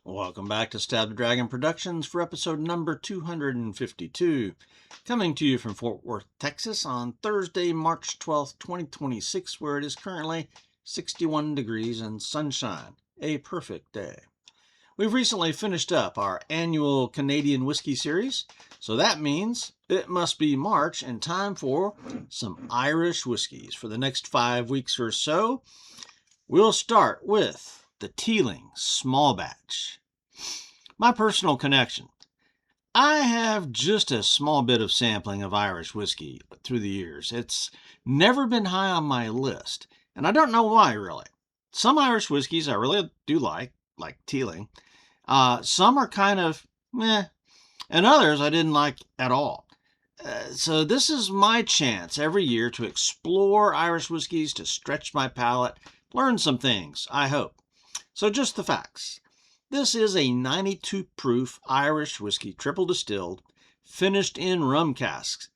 Welcome back to StabtheDragon Productions for episode number 252. Coming to you from Fort Worth, Texas on Thursday, March 12th, 2026, where it is currently 61 degrees and sunshine. A perfect day. We've recently finished up our annual Canadian whiskey series, so that means it must be March and time for some Irish whiskeys. For the next 5 weeks or so, we'll start with the Teeling Small Batch. My personal connection. I have just a small bit of sampling of Irish whiskey through the years. It's never been high on my list, and I don't know why, really. Some Irish whiskeys I really do like Teeling. Some are kind of meh, and others I didn't like at all. So this is my chance every year to explore Irish whiskeys, to stretch my palate, learn some things, I hope. So just the facts. This is a 92 proof Irish whiskey, triple distilled, finished in rum casks.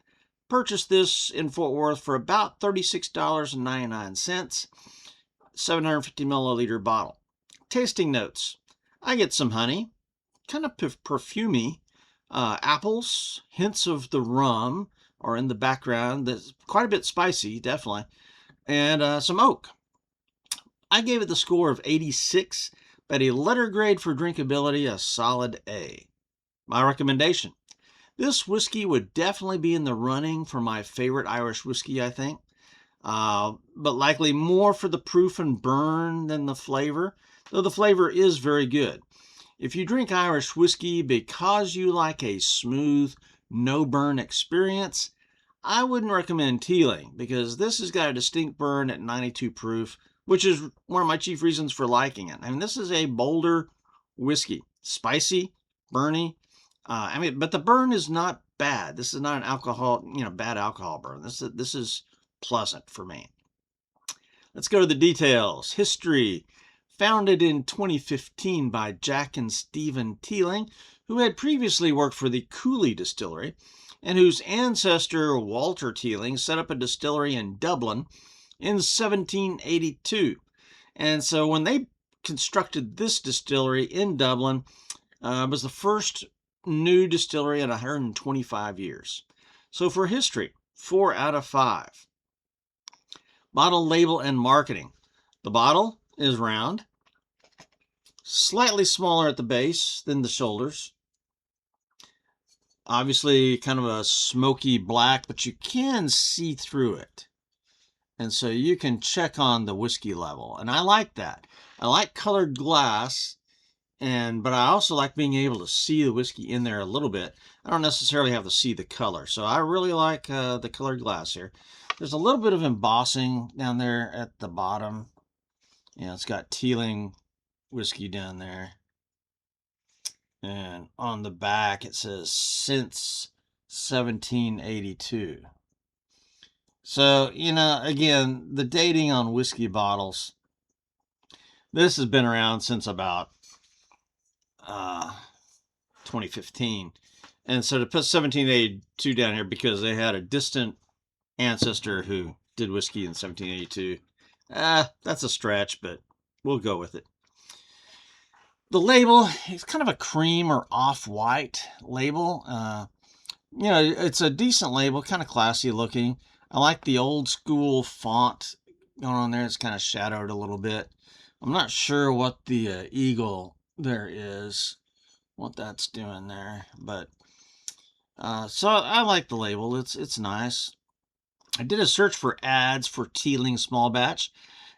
Purchased this in Fort Worth for about $36.99, 750 milliliter bottle. Tasting notes. I get some honey, kind of perfumey, apples, hints of the rum are in the background. That's quite a bit spicy, definitely, and some oak. I gave it the score of 86, but a letter grade for drinkability, a solid A. My recommendation. This whiskey would definitely be in the running for my favorite Irish whiskey, I think, but likely more for the proof and burn than the flavor, though the flavor is very good. If you drink Irish whiskey because you like a smooth, no-burn experience, I wouldn't recommend Teeling, because this has got a distinct burn at 92 proof, which is one of my chief reasons for liking it. I mean, this is a bolder whiskey. Spicy, burny. But the burn is not bad. This is not an bad alcohol burn. This is pleasant for me. Let's go to the details. History. Founded in 2015 by Jack and Stephen Teeling, who had previously worked for the Cooley Distillery, and whose ancestor Walter Teeling set up a distillery in Dublin in 1782. And so when they constructed this distillery in Dublin, it was the first new distillery in 125 years. So for history, 4 out of 5. Bottle, label, and marketing. The bottle is round, slightly smaller at the base than the shoulders. Obviously kind of a smoky black, but you can see through it. And so you can check on the whiskey level. And I like that. I like colored glass, but I also like being able to see the whiskey in there a little bit. I don't necessarily have to see the color. So I really like the colored glass here. There's a little bit of embossing down there at the bottom. It's got Teeling whiskey down there. And on the back it says since 1782. So, again, the dating on whiskey bottles, this has been around since about 2015. And so to put 1782 down here because they had a distant ancestor who did whiskey in 1782, that's a stretch, but we'll go with it. The label is kind of a cream or off-white label. It's a decent label, kind of classy looking. I like the old school font going on there. It's kind of shadowed a little bit. I'm not sure what the eagle there is, what that's doing there, but so I like the label. It's nice. I did a search for ads for Teeling Small Batch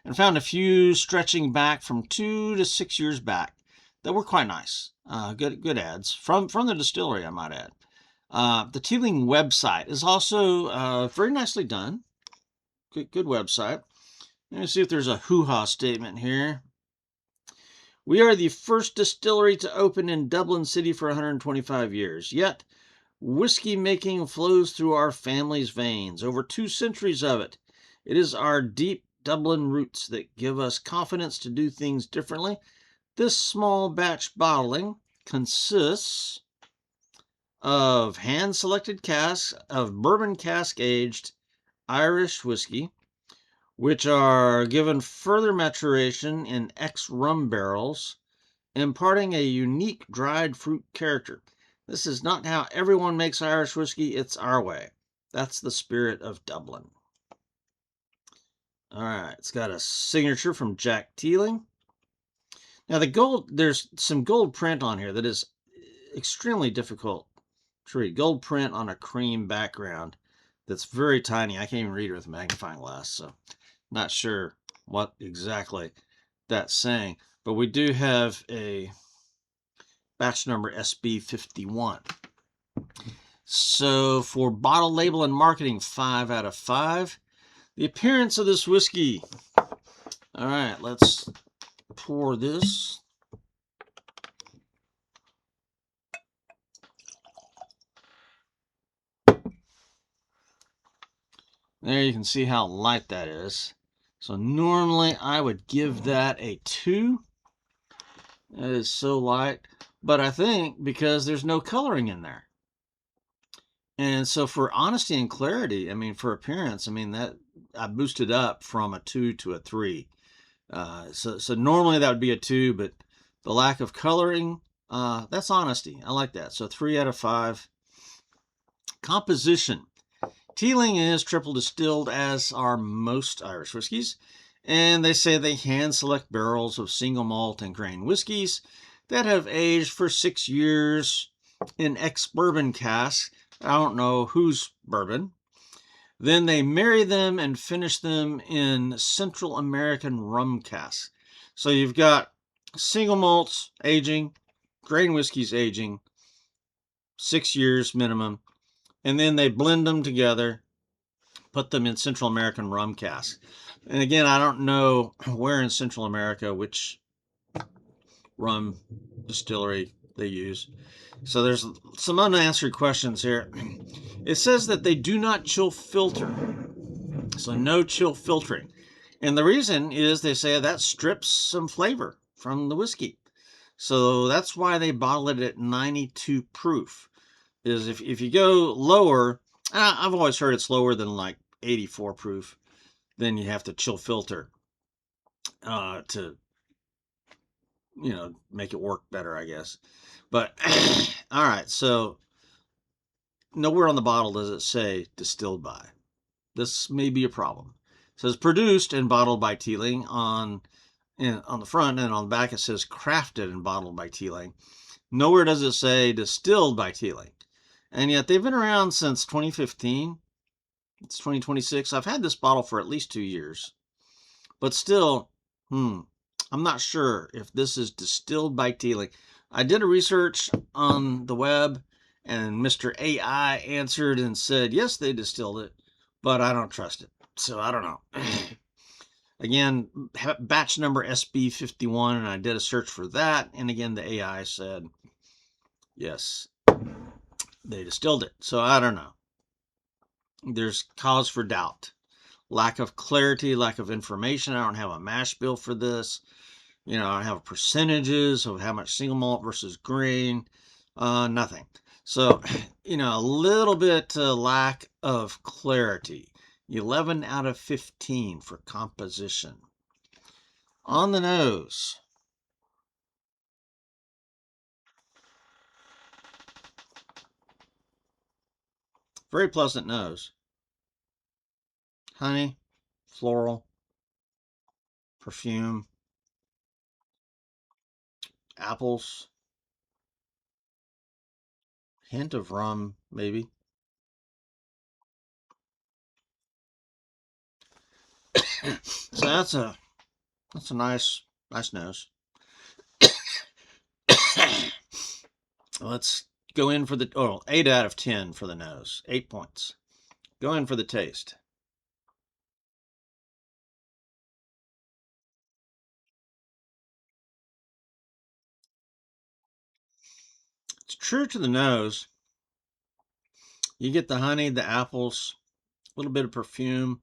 and found a few stretching back from 2 to 6 years back that were quite nice. Good ads from the distillery, I might add. The Teeling website is also very nicely done. Good website. Let me see if there's a hoo-ha statement here. We are the first distillery to open in Dublin City for 125 years. Yet, whiskey making flows through our family's veins. Over 2 centuries of it. It is our deep Dublin roots that give us confidence to do things differently. This small batch bottling consists of hand-selected casks of bourbon cask-aged Irish whiskey, which are given further maturation in ex-rum barrels imparting a unique dried fruit character. This is not how everyone makes Irish whiskey. It's our way. That's the spirit of Dublin. All right, it's got a signature from Jack Teeling. Now there's some gold print on here that is extremely difficult to read. Gold print on a cream background that's very tiny. I can't even read it with a magnifying glass, so not sure what exactly that's saying. But we do have a batch number SB51. So for bottle label and marketing, 5 out of 5. The appearance of this whiskey. All right, let's pour this. There you can see how light that is. So normally I would give that a 2. It is so light. But I think because there's no coloring in there. And so for honesty and clarity, I mean, for appearance, I mean, that I boosted up from a 2 to a 3. So normally that would be a 2, but the lack of coloring, that's honesty. I like that. So 3 out of 5. Composition. Teeling is triple distilled, as are most Irish whiskeys, and they say they hand select barrels of single malt and grain whiskeys that have aged for 6 years in ex-bourbon casks. I don't know whose bourbon. Then they marry them and finish them in Central American rum casks. So you've got single malts aging, grain whiskeys aging, 6 years minimum, and then they blend them together, put them in Central American rum casks. And again, I don't know where in Central America, which rum distillery they use. So there's some unanswered questions here. It says that they do not chill filter. So no chill filtering. And the reason is they say that strips some flavor from the whiskey. So that's why they bottle it at 92 proof. Is if you go lower, I've always heard it's lower than like 84 proof, then you have to chill filter to, make it work better, I guess. But all right, so nowhere on the bottle does it say distilled by. This may be a problem. It says produced and bottled by Teeling on the front, and on the back it says crafted and bottled by Teeling. Nowhere does it say distilled by Teeling. And yet they've been around since 2015. It's 2026. I've had this bottle for at least 2 years. But still, I'm not sure if this is distilled by Teeling. I did a research on the web, and Mr. AI answered and said, yes, they distilled it, but I don't trust it. So I don't know. Again, batch number SB51, and I did a search for that. And again, the AI said, yes, they distilled it. So I don't know. There's cause for doubt. Lack of clarity, lack of information. I don't have a mash bill for this. I don't have percentages of how much single malt versus grain. Nothing. So, a little bit lack of clarity. 11 out of 15 for composition. On the nose. Very pleasant nose. Honey, floral, perfume, apples, hint of rum, maybe. So that's a nice nose. Let's go in for the 8 out of 10 for the nose. 8 points. Go in for the taste. It's true to the nose. You get the honey, the apples, a little bit of perfume,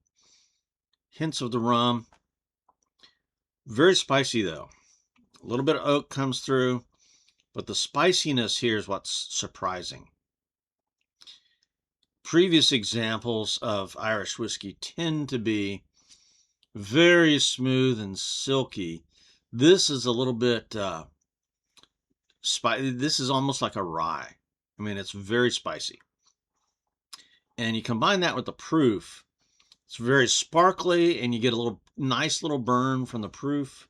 hints of the rum. Very spicy though. A little bit of oak comes through, but the spiciness here is what's surprising. Previous examples of Irish whiskey tend to be very smooth and silky. This is a little bit This is almost like a rye. I mean, it's very spicy. And you combine that with the proof. It's very sparkly, and you get a little nice little burn from the proof.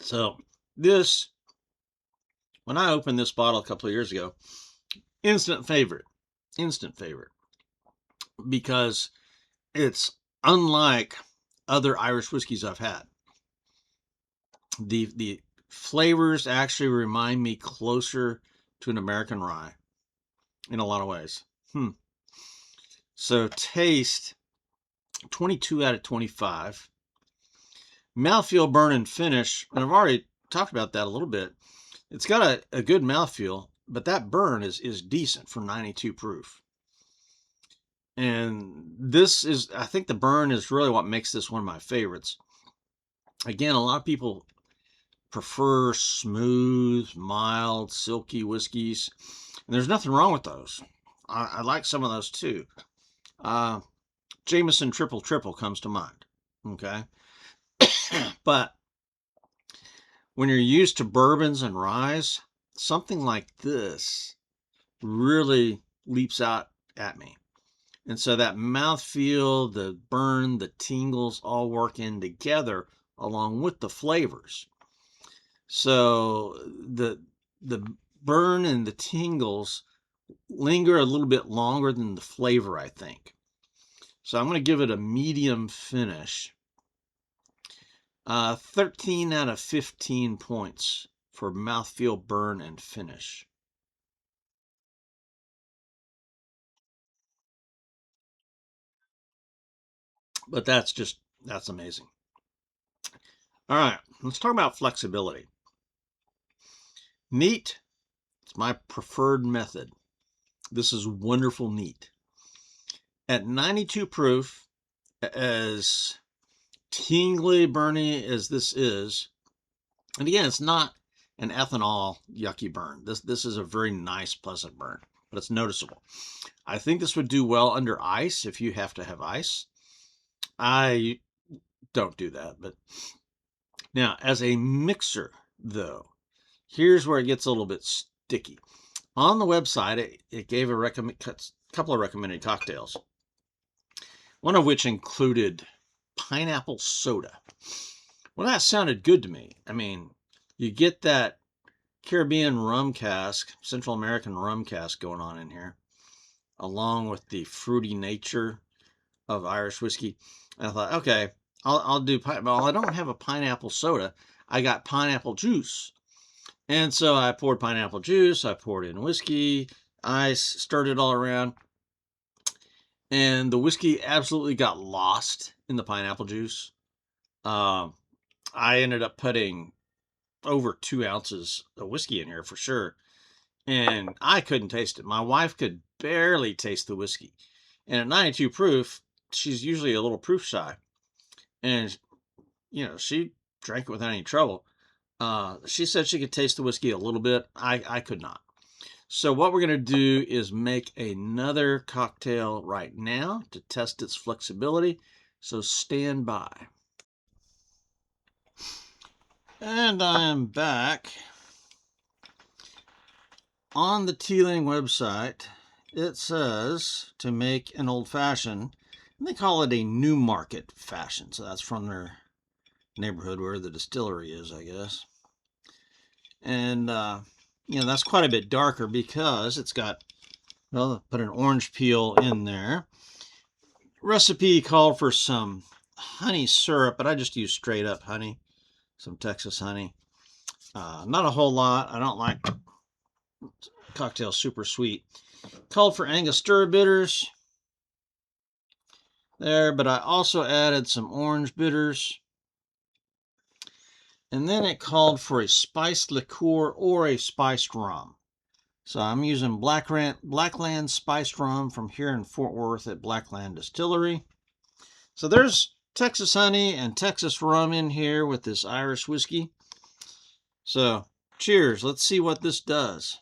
So this, when I opened this bottle a couple of years ago, instant favorite, because it's unlike other Irish whiskeys I've had. The flavors actually remind me closer to an American rye in a lot of ways. So taste, 22 out of 25. Mouthfeel, burn, and finish, and I've already talked about that a little bit. It's got a good mouthfeel, but that burn is decent for 92 proof. And this is, I think the burn is really what makes this one of my favorites. Again, a lot of people prefer smooth, mild, silky whiskeys, and there's nothing wrong with those. I like some of those too. Jameson Triple Triple comes to mind. Okay. But when you're used to bourbons and ryes, something like this really leaps out at me. And so that mouthfeel, the burn, the tingles all work in together along with the flavors. So the burn and the tingles linger a little bit longer than the flavor, I think. So I'm going to give it a medium finish. 13 out of 15 points for mouthfeel, burn, and finish. But that's amazing. All right, let's talk about flexibility. Neat, it's my preferred method. This is wonderful neat. At 92 proof, as tingly, burny as this is, and again, it's not an ethanol yucky burn. This is a very nice, pleasant burn, but it's noticeable. I think this would do well under ice if you have to have ice. I don't do that, but now as a mixer, though, here's where it gets a little bit sticky. On the website, it gave a couple of recommended cocktails, one of which included pineapple soda. Well, that sounded good to me. I mean, you get that Caribbean rum cask, Central American rum cask going on in here, along with the fruity nature of Irish whiskey. And I thought, okay, I'll do well, I don't have a pineapple soda. I got pineapple juice. And so I poured pineapple juice, I poured in whiskey, ice, stirred it all around. And the whiskey absolutely got lost in the pineapple juice. I ended up putting over 2 ounces of whiskey in here for sure. And I couldn't taste it. My wife could barely taste the whiskey. And at 92 proof, she's usually a little proof shy. And, she drank it without any trouble. She said she could taste the whiskey a little bit. I could not. So what we're going to do is make another cocktail right now to test its flexibility. So stand by. And I am back. On the Teeling website, it says to make an old-fashioned, and they call it a New Market fashion. So that's from their neighborhood where the distillery is, I guess. And, that's quite a bit darker because it's got, put an orange peel in there. Recipe called for some honey syrup, but I just used straight up honey, some Texas honey. Not a whole lot. I don't like cocktails super sweet. Called for Angostura bitters there, but I also added some orange bitters. And then it called for a spiced liqueur or a spiced rum. So I'm using Blackland spiced rum from here in Fort Worth at Blackland Distillery. So there's Texas honey and Texas rum in here with this Irish whiskey. So cheers. Let's see what this does.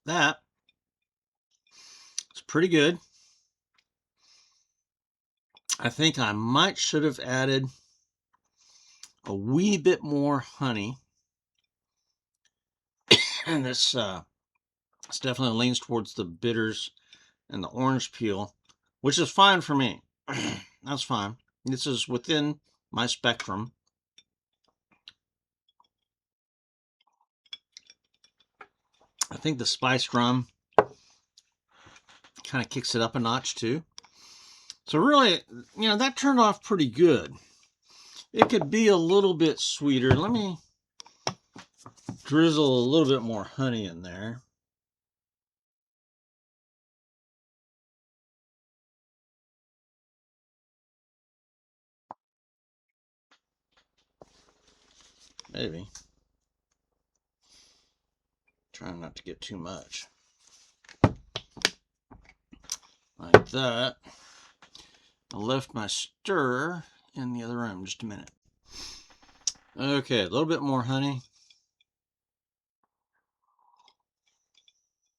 That is pretty good. I think I might should have added a wee bit more honey. And this definitely leans towards the bitters and the orange peel, which is fine for me. That's fine. This is within my spectrum. I think the spiced rum kind of kicks it up a notch too. So really, that turned off pretty good. It could be a little bit sweeter. Let me drizzle a little bit more honey in there. Maybe. Trying not to get too much. Like that. I left my stir in the other room. Just a minute. Okay, a little bit more honey.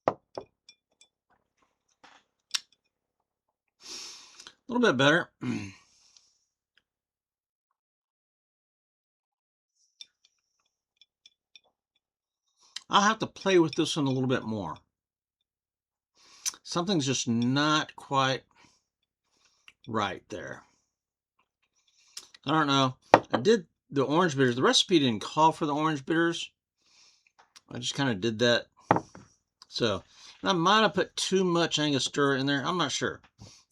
A little bit better. I'll have to play with this one a little bit more. Something's just not quite right there. I don't know. I did the orange bitters. The recipe didn't call for the orange bitters. I just kind of did that. So I might have put too much Angostura in there. I'm not sure.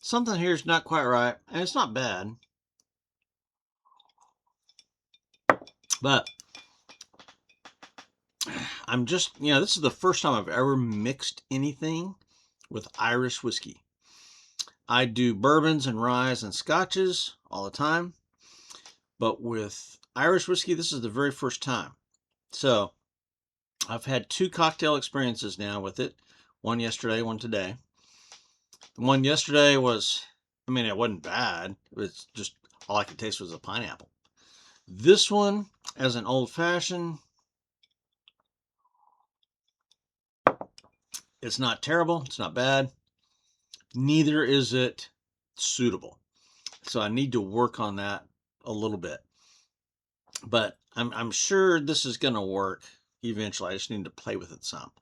Something here is not quite right, and it's not bad. But I'm just, this is the first time I've ever mixed anything with Irish whiskey. I do bourbons and ryes and scotches all the time. But with Irish whiskey, this is the very first time. So I've had 2 cocktail experiences now with it. One yesterday, one today. The one yesterday was, it wasn't bad. It was just, all I could taste was a pineapple. This one, as an old-fashioned, it's not terrible. It's not bad. Neither is it suitable. So I need to work on that a little bit. But I'm sure this is going to work eventually. I just need to play with it some.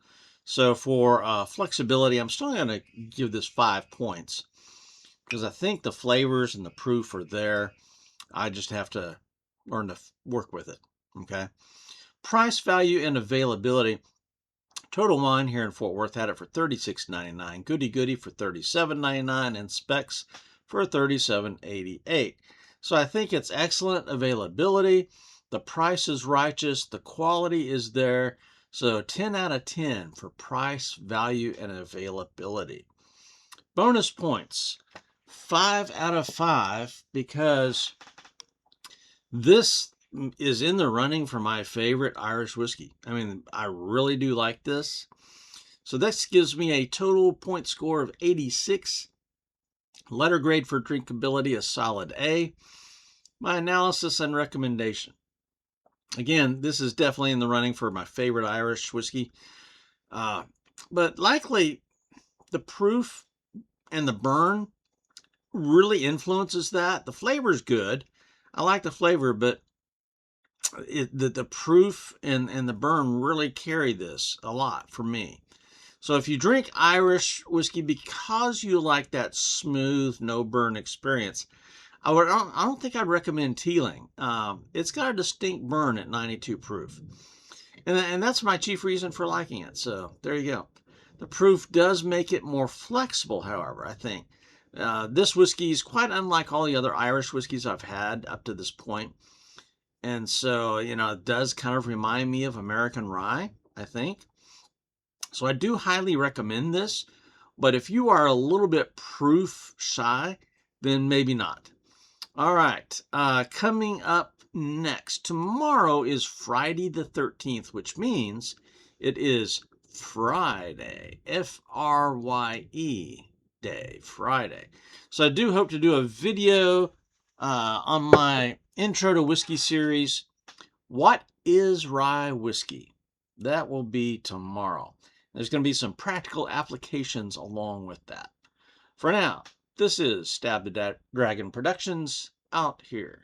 So for flexibility, I'm still going to give this 5 points because I think the flavors and the proof are there. I just have to learn to work with it. Okay. Price, value, and availability. Total Wine here in Fort Worth had it for $36.99. Goody Goody for $37.99, and Specs for $37.88. So I think it's excellent availability. The price is righteous. The quality is there. So 10 out of 10 for price, value, and availability. Bonus points. 5 out of 5 because this is in the running for my favorite Irish whiskey. I really do like this. So this gives me a total point score of 86. Letter grade for drinkability, a solid A. My analysis and recommendation. Again, this is definitely in the running for my favorite Irish whiskey. But likely the proof and the burn really influences that. The flavor's good. I like the flavor, but the proof and the burn really carry this a lot for me. So if you drink Irish whiskey because you like that smooth, no burn experience, I don't think I'd recommend Teeling. It's got a distinct burn at 92 proof. And that's my chief reason for liking it. So there you go. The proof does make it more flexible, however, I think. This whiskey is quite unlike all the other Irish whiskeys I've had up to this point. And so, it does kind of remind me of American rye, I think. So I do highly recommend this. But if you are a little bit proof shy, then maybe not. All right. Coming up next. Tomorrow is Friday the 13th, which means it is Friday. F-R-Y-E day. Friday. So I do hope to do a video on my intro to whiskey series. What is rye whiskey? That will be tomorrow. There's going to be some practical applications along with that. For now, this is Stab the Dragon Productions, out here.